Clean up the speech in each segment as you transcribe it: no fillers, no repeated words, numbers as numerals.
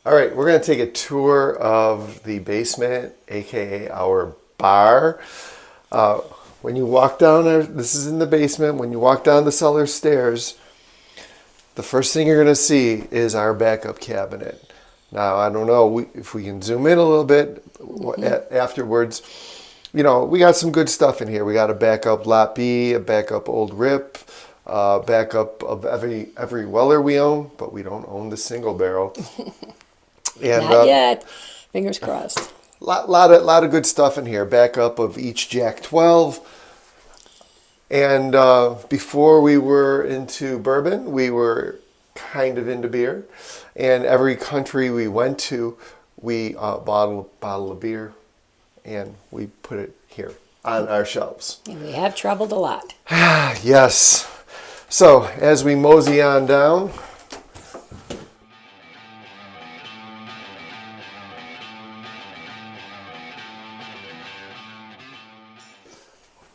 All right, we're going to take a tour of the basement, aka our bar. Uh, when you walk down there, this is in the basement. When you walk down the cellar stairs, the first thing you're going to see is our backup cabinet. Now, I don't know if we can zoom in a little bit afterwards. You know, we got some good stuff in here. We got a backup Lot B, a backup Old Rip, backup of every Weller we own, but we don't own the single barrel. And Not yet. Fingers crossed. lot of good stuff in here. Backup of each Jack 12. And before we were into bourbon, we were kind of into beer. And every country we went to, we bottle of beer, and we put it here on our shelves. And we have traveled a lot. Yes. So as we mosey on down,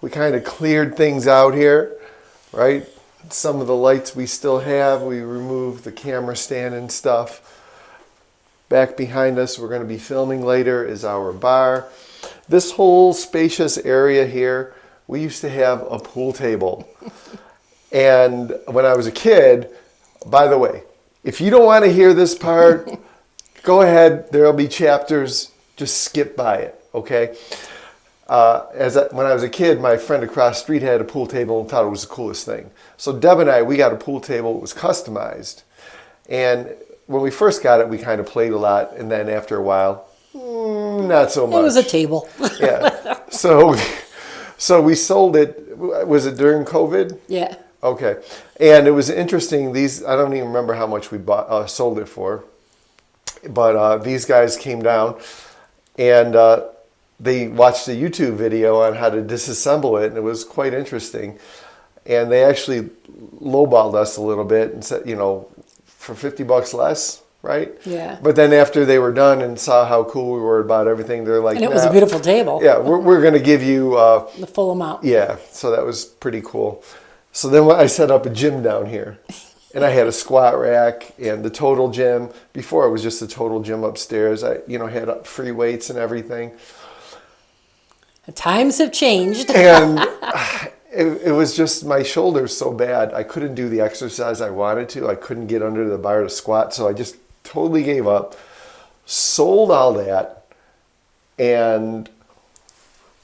we kind of cleared things out here, right? Some of the lights we still have, we removed the camera stand and stuff. Back behind us, we're going to be filming later, is our bar. This whole spacious area here, we used to have a pool table. And when I was a kid, by the way, if you don't want to hear this part, go ahead, there'll be chapters, just skip by it, okay? When I was a kid, my friend across the street had a pool table and thought it was the coolest thing. So Deb and I, we got a pool table. It was customized. And when we first got it, we kind of played a lot. And then after a while, not so much. It was a table. Yeah. So we sold it. Was it during COVID? Yeah. Okay. And it was interesting. I don't even remember how much we sold it for. But these guys came down and they watched a YouTube video on how to disassemble it, and it was quite interesting. And they actually lowballed us a little bit and said, for $50 less, right? Yeah. But then after they were done and saw how cool we were about everything, they're like, And it was a beautiful table. Yeah, we're going to give you the full amount. Yeah, so that was pretty cool. So then I set up a gym down here. And I had a squat rack and the total gym. Before it was just a total gym upstairs. I had free weights and everything. The times have changed. And it was just my shoulders so bad. I couldn't do the exercise I wanted to. I couldn't get under the bar to squat. So I just totally gave up, sold all that, and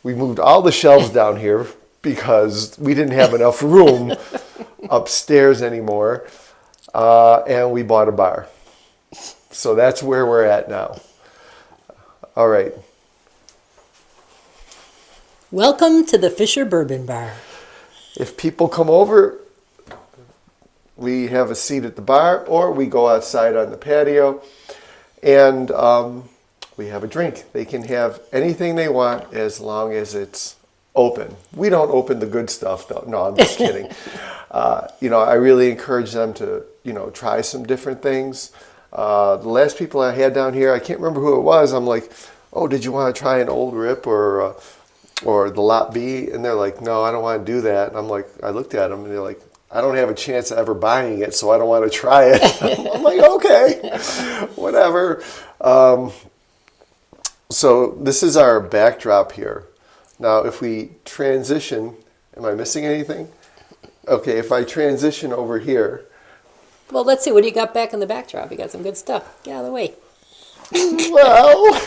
we moved all the shelves down here because we didn't have enough room upstairs anymore. And we bought a bar. So that's where we're at now. All right. Welcome to the Fisher Bourbon Bar. If people come over, we have a seat at the bar, or we go outside on the patio, and we have a drink. They can have anything they want as long as it's open. We don't open the good stuff, though. No, I'm just kidding. I really encourage them to, try some different things. The last people I had down here, I can't remember who it was. I'm like, oh, did you want to try an Old Rip or the Lot B? And they're like, no, I don't want to do that. And I'm like, I looked at them and they're like, I don't have a chance of ever buying it, so I don't want to try it. I'm like, okay, whatever. So this is our backdrop here. Now, if we transition, am I missing anything? Okay, if I transition over here. Well, let's see. What do you got back in the backdrop? You got some good stuff. Get out of the way. Well,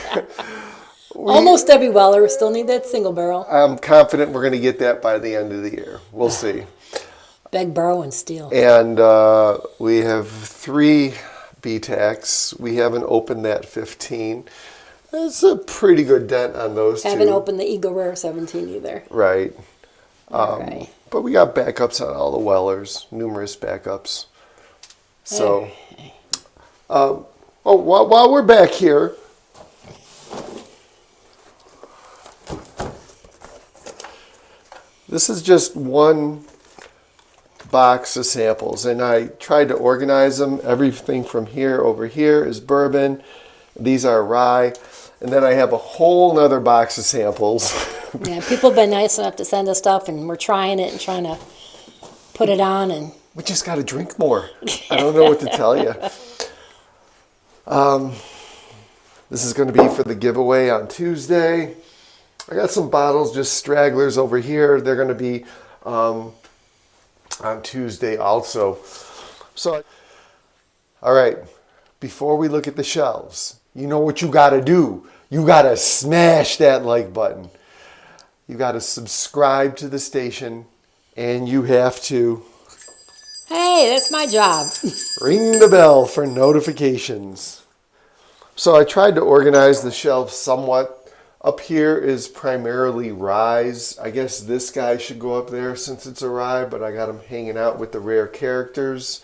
Almost every Weller. Still need that single barrel. I'm confident we're going to get that by the end of the year. We'll see. Beg, borrow, and steal. And we have 3 BTACs. We haven't opened that 15. That's a pretty good dent on those Haven't two. opened the Eagle Rare 17 either. Right. All right. But we got backups on all the Wellers, numerous backups. So, while we're back here, this is just one box of samples, and I tried to organize them. Everything from here over here is bourbon. These are rye. And then I have a whole nother box of samples. Yeah, people have been nice enough to send us stuff, and we're trying it and trying to put it on. And We just got to drink more. I don't know what to tell you. This is going to be for the giveaway on Tuesday. I got some bottles, just stragglers over here. They're going to be on Tuesday also. So, all right, before we look at the shelves, you know what you got to do. You got to smash that like button. You got to subscribe to the station, and you have to Hey, that's my job. ring the bell for notifications. So I tried to organize the shelves somewhat. Up here is primarily Ryes. I guess this guy should go up there since it's a Rye, but I got him hanging out with the rare characters.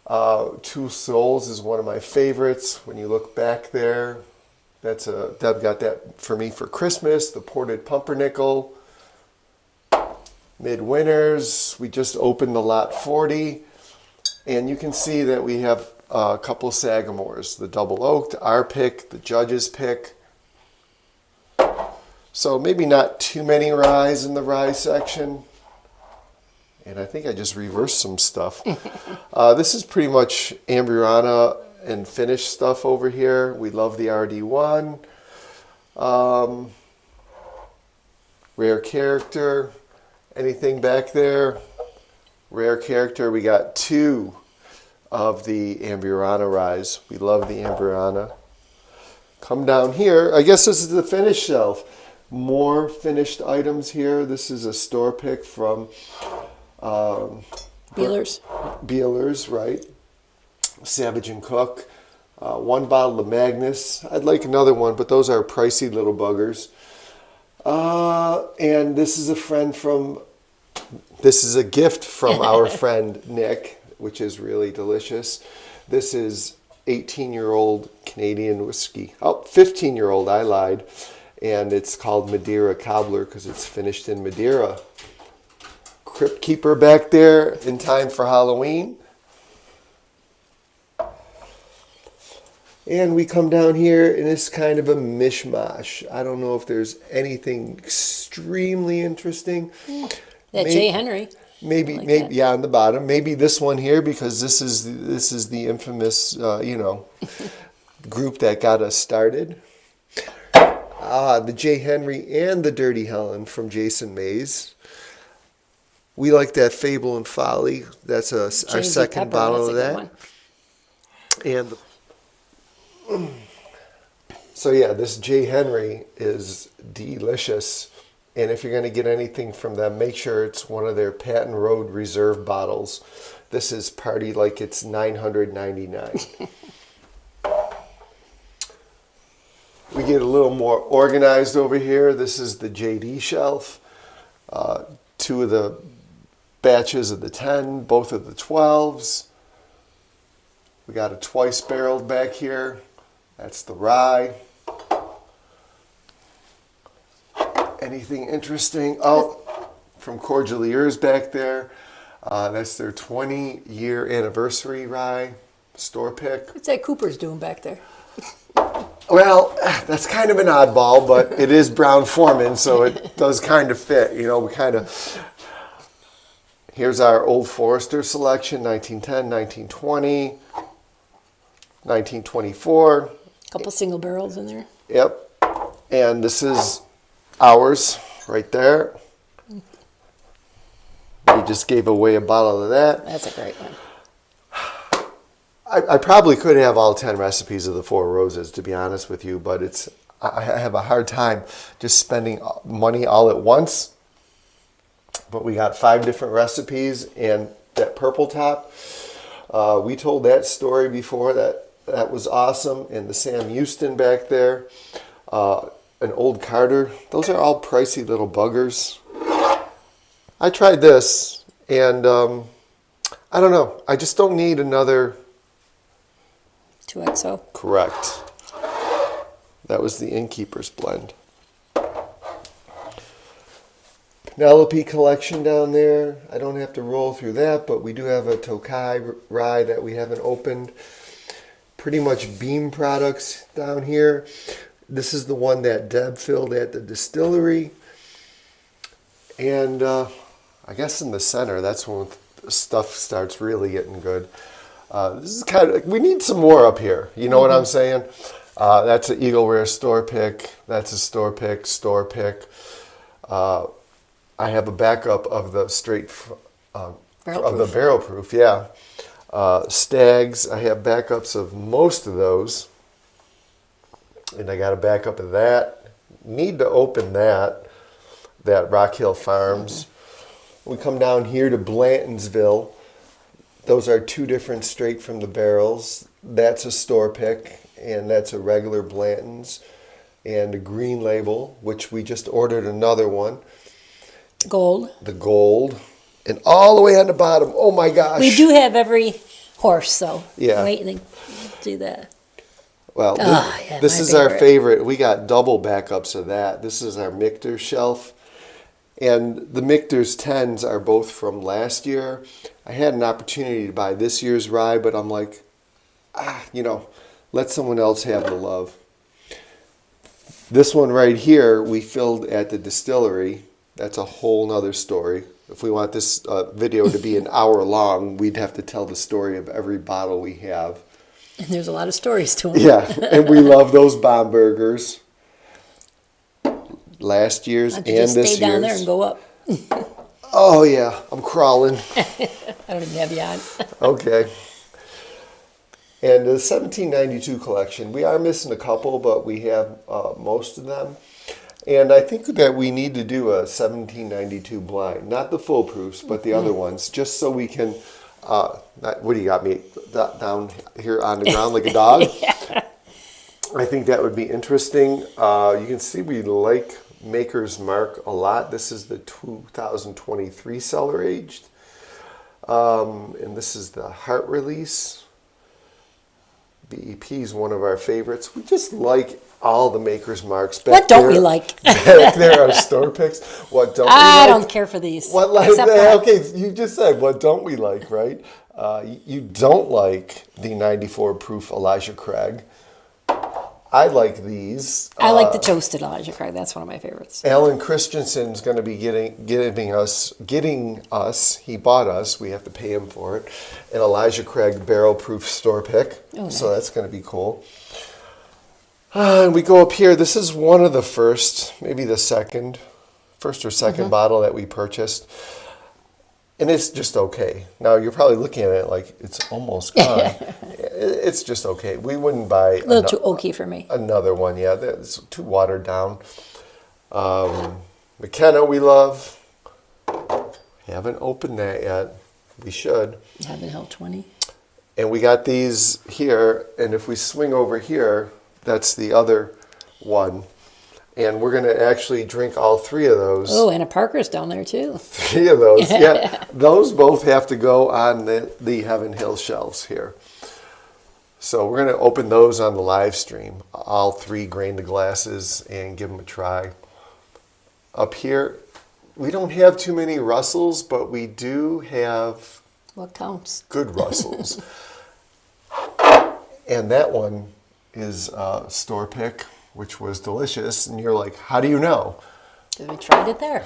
Two Souls is one of my favorites. When you look back there, Deb got that for me for Christmas. The Ported Pumpernickel. Midwinters. We just opened the lot 40, and you can see that we have a couple Sagamores. The Double Oaked, our pick, the judge's pick. So maybe not too many Ryes in the Rye section. And I think I just reversed some stuff. This is pretty much Ambriana and finished stuff over here. We love the RD1. Rare character. Anything back there? Rare character. We got two of the Ambriana Ryes. We love the Ambriana. Come down here. I guess this is the finished shelf. More finished items here. This is a store pick from Beeler's, right? Savage and Cook. One bottle of Magnus. I'd like another one, but those are pricey little buggers. And this is a gift from our friend Nick, which is really delicious. This is 18-year-old Canadian whiskey. Oh, 15-year-old, I lied. And it's called Madeira Cobbler because it's finished in Madeira. Crypt Keeper back there in time for Halloween. And we come down here and it's kind of a mishmash. I don't know if there's anything extremely interesting. That J. Henry. Maybe, that. yeah, on the bottom. Maybe this one here because this is the infamous, group that got us started. The J. Henry and the Dirty Helen from Jason Mays. We like that Fable and Folly. That's our second Pepper, bottle of that's a that. good And so yeah, this J. Henry is delicious. And if you're going to get anything from them, make sure it's one of their Patton Road Reserve bottles. This is Party Like It's $9.99. We get a little more organized over here. This is the JD shelf. Two of the batches of the 10, both of the 12s. We got a twice barreled back here. That's the Rye. Anything interesting? Oh, from Cordeliers back there. That's their 20-year anniversary Rye store pick. What's that Cooper's doing back there? Well, that's kind of an oddball, but it is Brown Foreman, so it does kind of fit. You know, we kind of... Here's our Old Forester selection, 1910, 1920, 1924. A couple single barrels in there. Yep. And this is ours right there. We just gave away a bottle of that. That's a great one. I probably could have all 10 recipes of the Four Roses, to be honest with you, but I have a hard time just spending money all at once. But we got 5 different recipes, and that purple top, we told that story before. That was awesome. And the Sam Houston back there, an Old Carter. Those are all pricey little buggers. I tried this, and I don't know. I just don't need another... 2XO. Correct. That was the Innkeeper's blend. Penelope collection down there. I don't have to roll through that, but we do have a Tokai Rye that we haven't opened. Pretty much Beam products down here. This is the one that Deb filled at the distillery. And I guess in the center, that's when stuff starts really getting good. This is kind of, we need some more up here. You know what I'm saying? That's an Eagle Rare store pick. That's a store pick. I have a backup of the of the barrel proof, yeah. Stags, I have backups of most of those. And I got a backup of that. Need to open that Rock Hill Farms. We come down here to Blanton'sville. Those are two different straight from the barrels. That's a store pick, and that's a regular Blanton's. And a green label, which we just ordered another one. Gold. The gold. And all the way on the bottom, oh my gosh. We do have every horse, so Yeah. wait and do that. Well, this is our favorite. We got double backups of that. This is our Michter shelf. And the Michter's 10s are both from last year. I had an opportunity to buy this year's rye, but I'm like, let someone else have the love. This one right here, we filled at the distillery. That's a whole nother story. If we want this video to be an hour long, we'd have to tell the story of every bottle we have. And there's a lot of stories to them. Yeah, and we love those bomb burgers. Last year's and this year's. Stay down there and go up. Oh yeah, I'm crawling. I don't even have you on. Okay. And the 1792 collection, we are missing a couple, but we have most of them. And I think that we need to do a 1792 blind, not the full proofs, but the other ones, just so we can. What do you got me down here on the ground like a dog? Yeah. I think that would be interesting. You can see we like Maker's Mark a lot. This is the 2023 cellar aged, and this is the Heart Release. BEP is one of our favorites. We just like all the Maker's Marks. What don't we like? Back there are store picks. What don't we like? I don't care for these. What like? Okay, you just said what don't we like, right? You don't like the 94 proof Elijah Craig. I like these. I like the toasted Elijah Craig. That's one of my favorites. Alan Christensen's going to be getting us. He bought us. We have to pay him for it. An Elijah Craig barrel proof store pick. Oh, nice. So that's going to be cool. And we go up here. This is one of the first, maybe the first or second bottle that we purchased. And it's just okay. Now, you're probably looking at it like it's almost gone. It's just okay. We wouldn't buy... A little too oaky for me. Another one, yeah. It's too watered down. McKenna we love. Haven't opened that yet. We should. Haven't held 20. And we got these here. And if we swing over here, that's the other one. And we're going to actually drink all three of those. Oh, and a Parker's down there too. Three of those, yeah. Those both have to go on the Heaven Hill shelves here. So we're going to open those on the live stream. All three grain to glasses and give them a try. Up here, we don't have too many Russells, but we do have... What counts? Good Russells. And that one is store pick, which was delicious. And you're like, how do you know? We tried it there.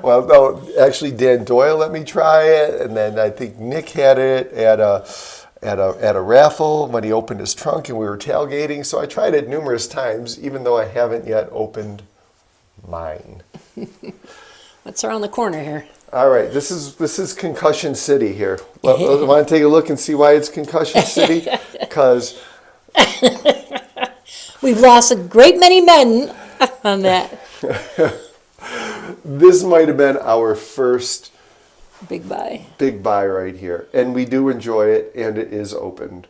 Well, no, actually Dan Doyle let me try it, and then I think Nick had it at a raffle when he opened his trunk and we were tailgating. So I tried it numerous times, even though I haven't yet opened mine. What's around the corner here? All right, this is Concussion City here. Well, want to take a look and see why it's Concussion City? Because we've lost a great many men on that. This might have been our first big buy right here, and we do enjoy it, and it is opened.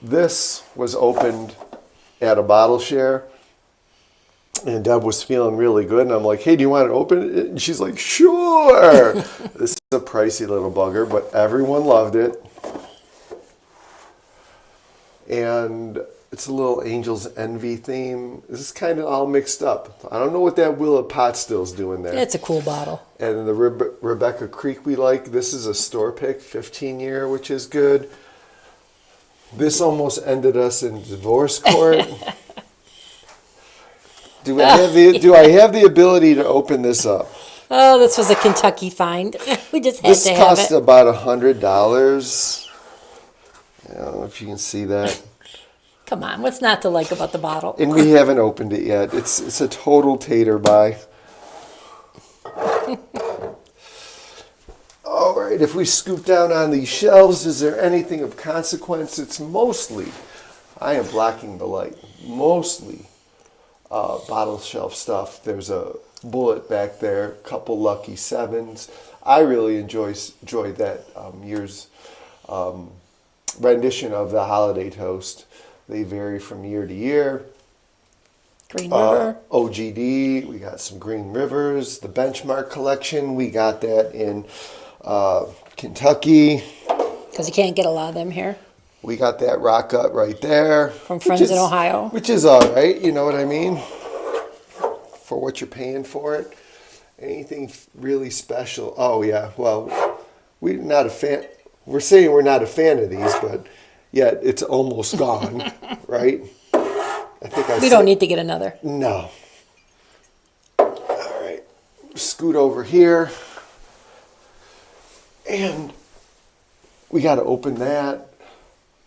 This was opened at a bottle share, and Deb was feeling really good, and I'm like, hey, do you want to open it? And she's like, sure. This is a pricey little bugger, but everyone loved it. And it's a little Angel's Envy theme. This is kind of all mixed up. I don't know what that Willa Pot Still's doing there. It's a cool bottle. And the Rebecca Creek we like. This is a store pick, 15-year, which is good. This almost ended us in divorce court. Do I have the ability to open this up? Oh, this was a Kentucky find. We just had This to have cost it. about $100. I don't know if you can see that. Come on, what's not to like about the bottle? And we haven't opened it yet. It's a total tater buy. All right, if we scoop down on these shelves, is there anything of consequence? It's mostly, I am blocking the light, mostly bottle shelf stuff. There's a bullet back there, a couple Lucky Sevens. I really enjoyed that year's rendition of the holiday toast. They vary from year to year. Green River. OGD, we got some Green Rivers. The Benchmark collection, we got that in Kentucky. Because you can't get a lot of them here. We got that rock gut right there. From friends in Ohio. Which is all right, you know what I mean? For what you're paying for it. Anything really special? Oh, yeah, well, we're not a fan. We're saying we're not a fan of these, but yet it's almost gone, right? I think We don't need to get another. No. All right. Scoot over here. And we got to open that.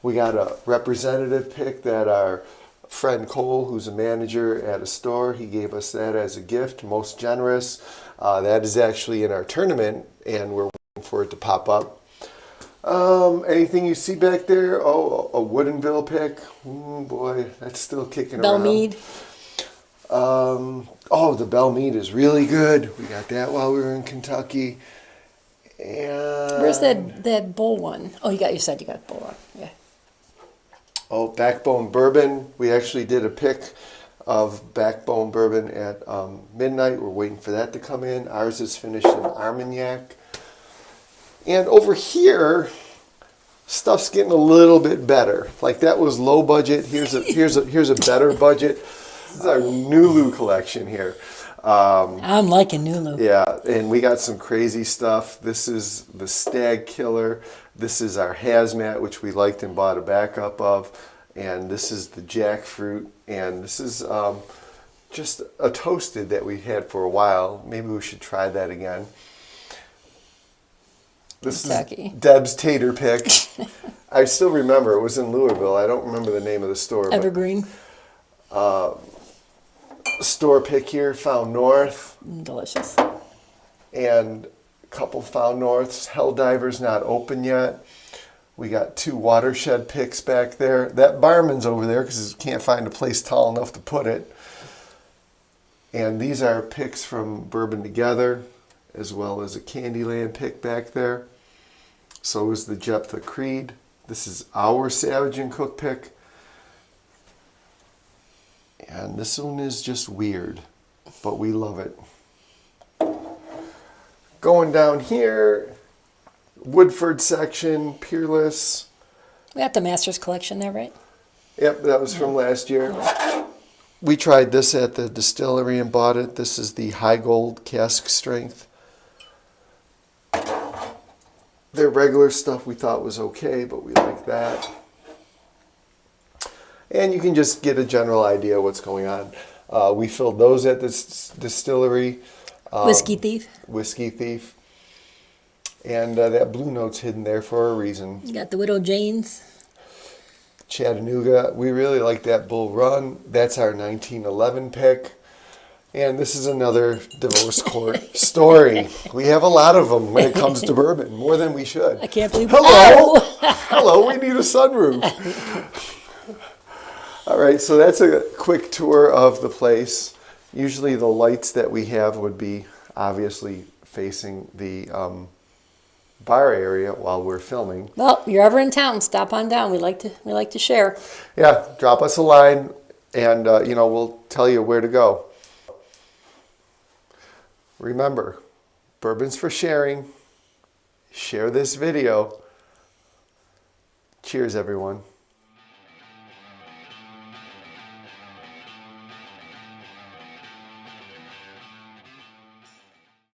We got a representative pick that our friend Cole, who's a manager at a store, he gave us that as a gift, most generous. That is actually in our tournament, and we're waiting for it to pop up. Anything you see back there? Oh, a Woodinville pick. Boy, that's still kicking around. Belmead. Oh, the Belmead is really good. We got that while we were in Kentucky. And Where's that bull one? Oh, you said you got bull one. Yeah. oh, Backbone Bourbon. We actually did a pick of Backbone Bourbon at midnight. We're waiting for that to come in. Ours is finished in Armagnac. And over here, stuff's getting a little bit better. Like that was low budget. Here's a better budget. This is our Nulu collection here. I'm liking Nulu. Yeah, and we got some crazy stuff. This is the Stag Killer. This is our Hazmat, which we liked and bought a backup of. And this is the Jackfruit. And this is just a toasted that we had for a while. Maybe we should try that again. This Kentucky. is Deb's Tater Pick. I still remember it was in Louisville. I don't remember the name of the store. Evergreen. Store pick here, Found North. Delicious. And a couple Found Norths. Helldiver's not open yet. We got 2 Watershed picks back there. That Barman's over there because he can't find a place tall enough to put it. And these are picks from Bourbon Together, as well as a Candyland pick back there. So is the Jephthah Creed. This is our Savage and Cook pick. And this one is just weird, but we love it. Going down here, Woodford section, Peerless. We got the Masters collection there, right? Yep, that was from last year. We tried this at the distillery and bought it. This is the High Gold Cask Strength. Their regular stuff we thought was okay, but we like that. And you can just get a general idea what's going on. We filled those at this distillery. Whiskey Thief. Whiskey Thief. And that Blue Note's hidden there for a reason. You got the Widow Jane's. Chattanooga. We really like that Bull Run. That's our 1911 pick. And this is another divorce court story. We have a lot of them when it comes to bourbon, more than we should. I can't believe. Hello! Hello, we need a sunroof. All right, so that's a quick tour of the place. Usually the lights that we have would be obviously facing the bar area while we're filming. Well, you're ever in town, stop on down. We like to share. Yeah, drop us a line, and we'll tell you where to go. Remember, bourbon's for sharing. Share this video. Cheers, everyone.